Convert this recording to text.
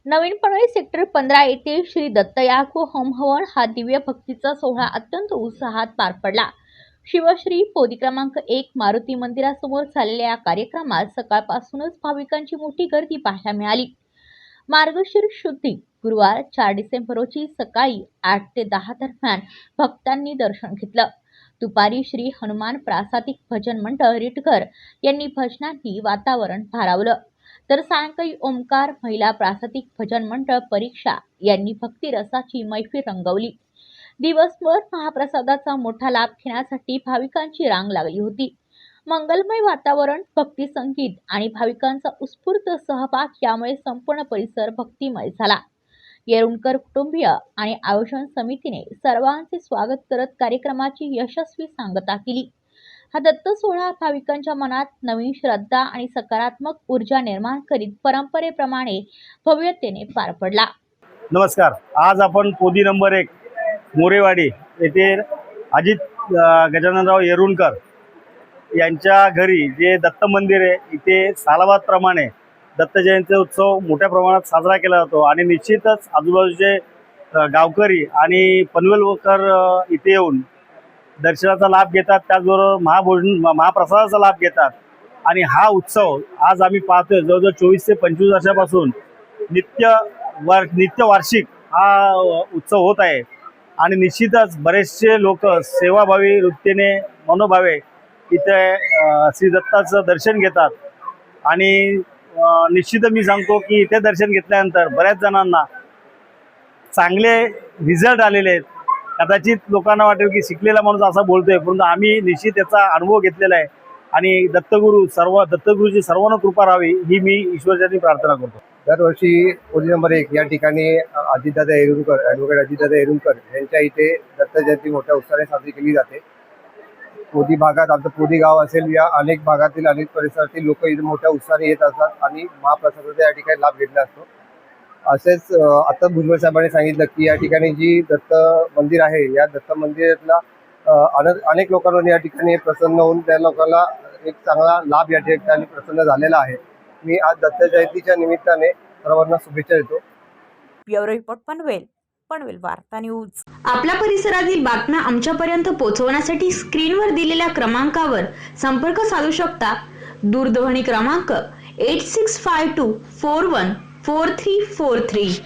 नवीन Panvel sector 15 येथे Shri Datta याकू home हवन हा दिव्य भक्तीचा सोहळा अत्यंत उत्साहात पार पडला। शिवश्री पोदी क्रमांक 1 मारुती मंदिरासमोर झालेल्या या कार्यक्रमात सकाळपासूनच भाविकांची मोठी गर्दी पाहायला मिळाली। मार्गशीर्ष शुद्धी गुरुवार 4 डिसेंबर रोजी सकाळी 8 ते 10 दरम्यान भक्तांनी दर्शन घेतलं। दुपारी श्री हनुमान प्रासादिक भजन मंडळ रिटकर यांनी भजनांनी वातावरण भारावलं, तर सायंकाळी ओमकार महिला प्रासादिक भजन मंडळ परीक्षा यांनी भक्ती रसाची मैफिल रंगवली। दिवसभर महाप्रसादाचा मोठा लाभ घेण्यासाठी भाविकांची रांग लागली होती। मंगलमय वातावरण, भक्ती संगीत आणि भाविकांचा उत्स्फूर्त सहभाग यामुळे संपूर्ण परिसर भक्तिमय झाला। येरुणकर कुटुंबीय आणि आयोजन समितीने सर्वांचे स्वागत करत कार्यक्रमाची यशस्वी सांगता केली। हा दत्त सोहळा भाविकांच्या मनात नवीन श्रद्धा आणि सकारात्मक ऊर्जा निर्माण करीत परंपरेप्रमाणे भव्यतेने पार पडला। नमस्कार, आज आपण पोदी नंबर 1 मोरेवाडी येथे अजित गजाननराव येरुणकर यांच्या घरी जे दत्त मंदिर आहे, इथे सालाबादप्रमाणे दत्त जयंती उत्सव मोठ्या प्रमाणात साजरा केला जातो आणि निश्चितच आजूबाजूचे गावकरी आणि पनवेलकर इथे येऊन दर्शनाचा लाभ घेतात, त्याचबरोबर महाप्रसादाचा लाभ घेतात। आणि हा उत्सव आज आम्ही पाहतोय जवळजवळ 24 ते 25 वर्षापासून नित्य वार्षिक हा उत्सव होत आहे। आणि निश्चितच बरेचसे लोक सेवाभावी वृत्तीने मनोभावे इथे श्री दत्ताचं दर्शन घेतात। आणि निश्चितच मी सांगतो की इथे दर्शन घेतल्यानंतर बऱ्याच जणांना चांगले रिझल्ट आलेले आहेत। कदाचित लोकांना वाटेल की शिकलेला माणूस असा बोलतोय, परंतु आम्ही निश्चित त्याचा अनुभव घेतलेला आहे। आणि दत्तगुरूची सर्वांना कृपा राहावी ही मी ईश्वराची प्रार्थना करतो। दरवर्षी पोदी नंबर 1 या ठिकाणी अजितदादा येरुणकर, ॲडव्होकेट अजितदादा येरुणकर यांच्या इथे दत्त जयंती मोठ्या उत्साहाने साजरी केली जाते। पोदी भागात आमचं पोदी गाव असेल या अनेक भागातील अनेक परिसरातील लोक इथे मोठ्या उत्साहाने येत असतात आणि महाप्रसादाचा या ठिकाणी लाभ घेतला असतो। असेच आता भुजबळ साहेबांनी सांगितलं की या ठिकाणी जी दत्त मंदिर आहे, या दत्त मंदिरातला अनेक लोकांवर या ठिकाणी प्रसन्न होऊन त्या लोकांना एक चांगला लाभ या ठिकाणी प्रसन्न झालेला आहे। मी आज दत्त जयंतीच्या निमित्ताने सर्वांना शुभेच्छा देतो। ब्युरो रिपोर्ट पनवेल वार्ता न्यूज। आपल्या परिसरातील बातम्या आमच्यापर्यंत पोहोचवण्यासाठी स्क्रीनवर दिलेल्या क्रमांकावर संपर्क साधू शकता। दूरध्वनी क्रमांक 8652414343।